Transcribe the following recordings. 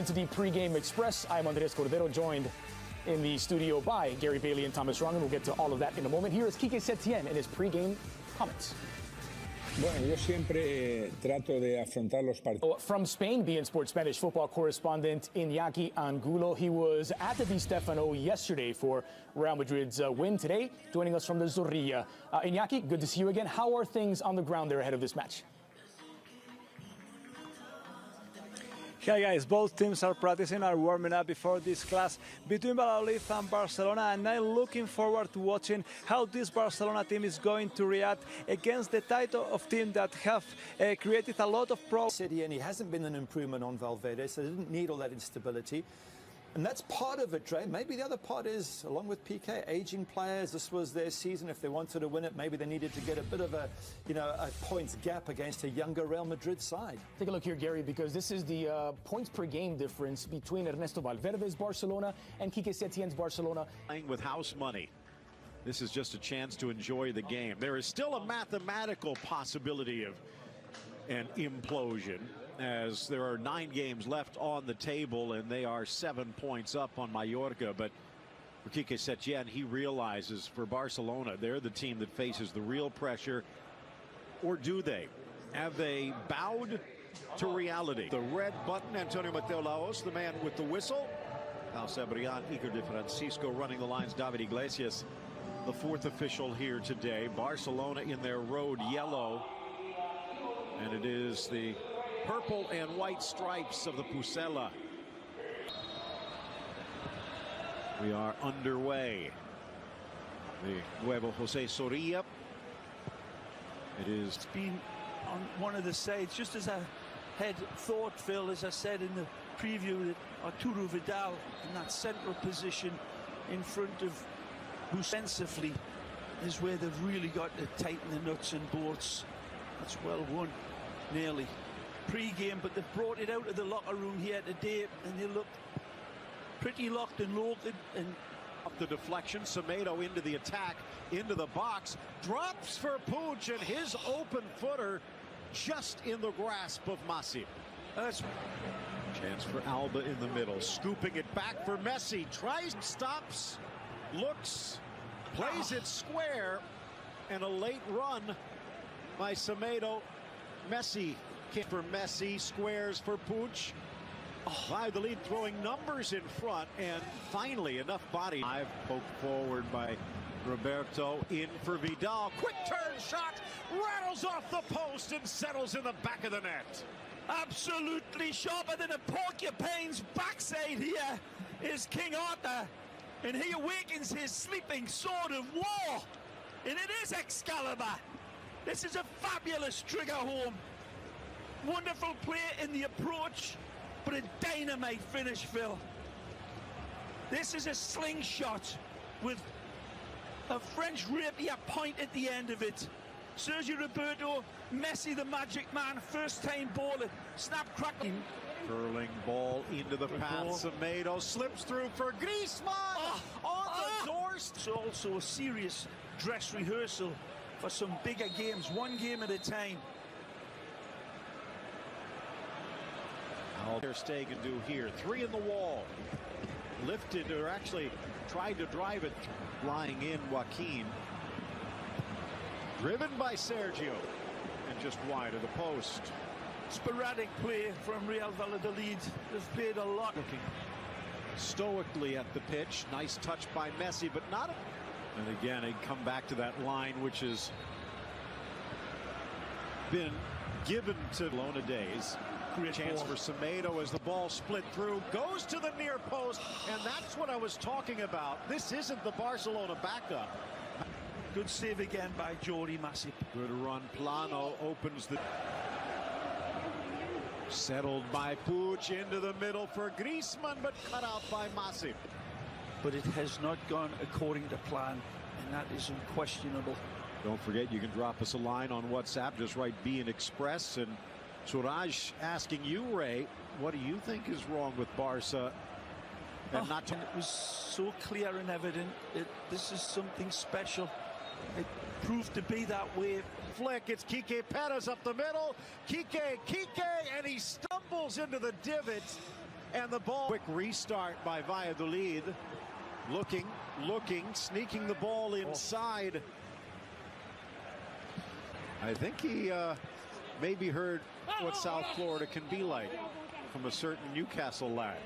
Into the pregame express, I'm Andres Cordero, joined in the studio by Gary Bailey and Thomas Rongan. We'll get to all of that in a moment. Here is Quique Setien in his pregame comments. Bueno, yo siempre trato de afrontar los partidos. From Spain, beIN Sports Spanish football correspondent Iñaki Angulo. He was at the Di Stefano yesterday for Real Madrid's win. Today, joining us from the Zorrilla. Iñaki, good to see you again. How are things on the ground there ahead of this match? Hi guys, both teams are practicing, are warming up before this clash between ValIadolid and Barcelona, and I'm looking forward to watching how this Barcelona team is going to react against the type of team that have created a lot of problems. City, and he hasn't been an improvement on Valverde, so they didn't need all that instability. And that's part of it, Dre. Maybe the other part is, along with PK, aging players. This was their season. If they wanted to win it, maybe they needed to get a bit of a points gap against a younger Real Madrid side. Take a look here, Gary, because this is the points per game difference between Ernesto Valverde's Barcelona and Quique Setien's Barcelona. Playing with house money. This is just a chance to enjoy the game. There is still a mathematical possibility of an implosion, as there are 9 games left on the table and they are 7 points up on Mallorca. But for Quique Setien, he realizes for Barcelona, they're the team that faces the real pressure. Or do they? Have they bowed to reality? The red button, Antonio Mateo Laos, the man with the whistle. Al Cebrian, Igor de Francisco running the lines, David Iglesias, the 4th official here today. Barcelona in their road yellow. And it is the purple and white stripes of the Pucela. We are underway. The Nuevo Jose Zorrilla. It is been on one of the sides, just as I had thought, Phil, as I said in the preview, that Arturo Vidal in that central position in front of Busensively is where they've really got to tighten the nuts and bolts. That's well won, nearly. Pre-game, but they've brought it out of the locker room here today, and they look pretty locked and loaded. And up the deflection, Semedo into the attack, into the box, drops for Puig, and his open footer just in the grasp of Masip. That's chance for Alba in the middle, scooping it back for Messi, tries, stops, looks, plays it square, and a late run by Semedo. Messi for Messi, squares for Puig. ValIadolid throwing numbers in front, and finally enough body. I've poked forward by Roberto, in for Vidal. Quick turn shot, rattles off the post and settles in the back of the net. absolutely sharper than a porcupine's backside here is King Arthur, and he awakens his sleeping sword of war, and it is Excalibur. This is a fabulous trigger home. Wonderful play in the approach, but a dynamite finish, Phil. This is a slingshot with a French rapier point at the end of it. Sergio Roberto, Messi the magic man, first time baller, snap cracking. Curling ball into the path, Semedo slips through for Griezmann on the doorstep. It's also a serious dress rehearsal for some bigger games, one game at a time. All Ter Stegen do here, 3 in the wall. Lifted, or actually tried to drive it, lying in Joaquin. Driven by Sergio, and just wide of the post. Sporadic play from Real ValIadolid. They've played a lot. Looking stoically at the pitch. Nice touch by Messi, but not. And again, they come back to that line, which has been given to Lona days. Great Chance ball for Semedo as the ball split through, goes to the near post, and that's what I was talking about. This isn't the Barcelona backup. Good save again by Jordi Masip. Good run, Plano opens the... Settled by Puig into the middle for Griezmann, but cut out by Masip. But it has not gone according to plan, and that is unquestionable. Don't forget, you can drop us a line on WhatsApp. Just write ValIadolid Express. And Suraj asking you, Ray, what do you think is wrong with Barca? And not to... It was so clear and evident that this is something special. It proved to be that way. Flick, it's Quique Perez up the middle. Quique, and he stumbles into the divot. and the ball. Quick restart by Valladolid. Looking, sneaking the ball inside. I think he maybe heard what South Florida can be like from a certain Newcastle lad.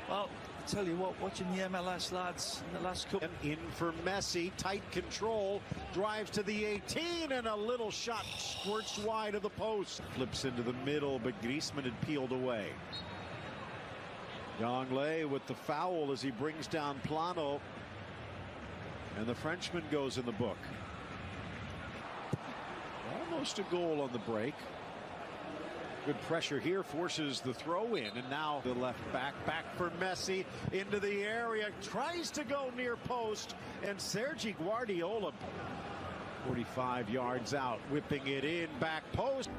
Well, I tell you what, watching the MLS lads in the last couple. In for Messi, tight control, drives to the 18, and a little shot squirts wide of the post. Flips into the middle, but Griezmann had peeled away. Hіghlіghts with the foul as he brings down Plano, and the Frenchman goes in the book. Almost a goal on the break. Good pressure here, forces the throw in, and now the left back for Messi into the area, tries to go near post, and Sergi Guardiola 45 yards out, whipping it in, back post.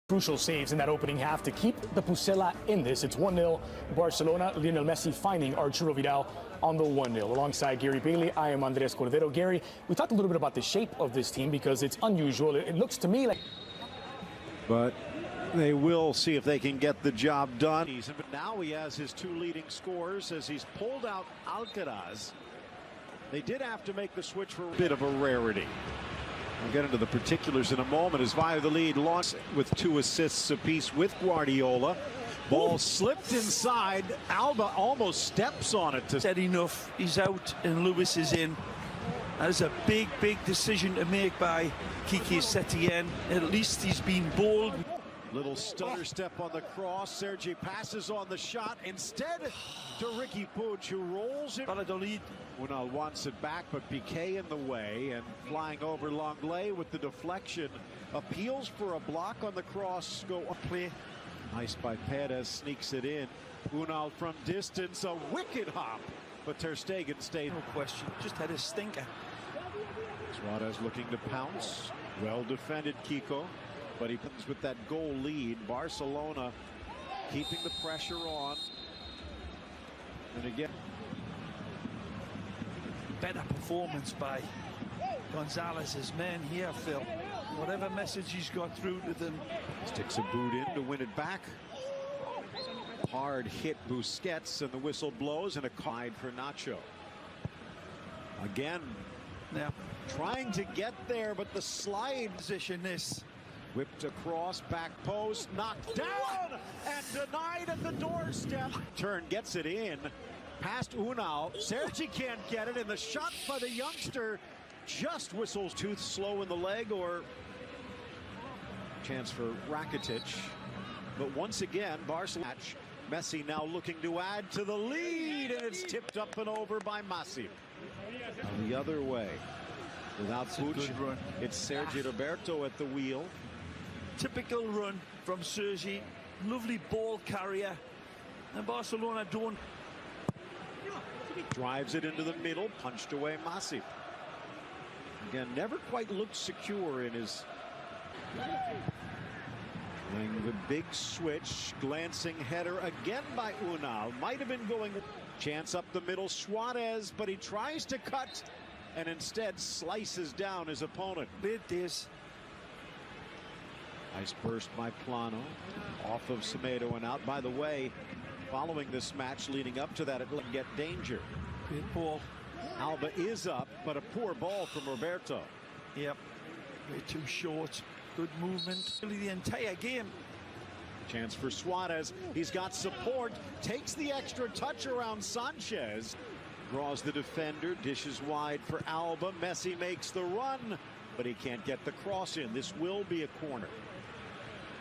Crucial saves in that opening half to keep the Pucela in this. It's 1-0 Barcelona. Lionel Messi finding Arturo Vidal on the 1-0. Alongside Gary Bailey, I am Andres Cordero. Gary, we talked a little bit about the shape of this team because it's unusual. It looks to me like... But they will see if they can get the job done. But now he has his two leading scorers as he's pulled out Alcaraz. They did have to make the switch for a bit of a rarity. We'll get into the particulars in a moment as Valladolid launched with 2 assists apiece with Guardiola. Ball slipped inside. Alba almost steps on it. Said enough. He's out and Lewis is in. That's a big decision to make by Quique Setien. At least he's been bold. Little stutter step on the cross. Sergi passes on the shot. Instead to Ricky Puig, who rolls it. ValIadolid. Unal wants it back, but Piqué in the way, and flying over Hіghlіghts with the deflection. Appeals for a block on the cross. Go play. Nice by Perez, sneaks it in. Unal from distance, a wicked hop. But Ter Stegen stayed. No question. Just had a stinker. Suarez looking to pounce. Well defended, Kiko. But he comes with that goal lead. Barcelona keeping the pressure on. And again, better performance by Gonzalez's men here, Phil. Whatever message he's got through to them. Sticks a boot in to win it back. Hard hit Busquets, and the whistle blows, and a guide for Nacho. Again, now trying to get there, but the slide position this. Whipped across, back post, knocked down, and denied at the doorstep. Turn gets it in, past Unal. Sergi can't get it, and the shot by the youngster just whistles. Too slow in the leg, or chance for Rakitic. But once again, Barcelona. Messi now looking to add to the lead, and it's tipped up and over by Masip. The other way. Without Puig, it's Sergi Roberto at the wheel. Typical run from Sergi. Lovely ball carrier. And Barcelona don't. Drives it into the middle, punched away Masip. Again, never quite looked secure in his. Playing the big switch, glancing header again by Unal. Might have been going. Chance up the middle, Suarez, but he tries to cut and instead slices down his opponent. It is. Nice burst by Plano, off of Semedo and out. By the way, following this match leading up to that, it will get danger. Good ball. Alba is up, but a poor ball from Roberto. Yep, way too short. Good movement. Really the entire game. Chance for Suarez. He's got support, takes the extra touch around Sanchez. Draws the defender, dishes wide for Alba. Messi makes the run, but he can't get the cross in. This will be a corner.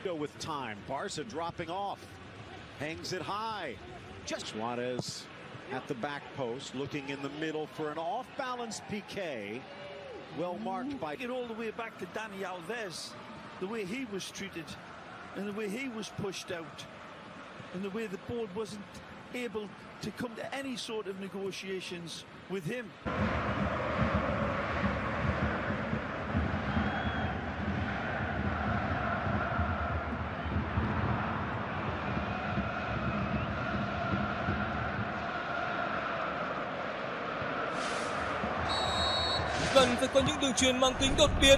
Go with time. Barca dropping off. Hangs it high. Just Suarez at the back post, looking in the middle for an off-balance Piqué. Well marked by. Get all the way back to Dani Alves. The way he was treated, and the way he was pushed out, and the way the board wasn't able to come to any sort of negotiations with him. cần phải có những đường truyền mang tính đột biến.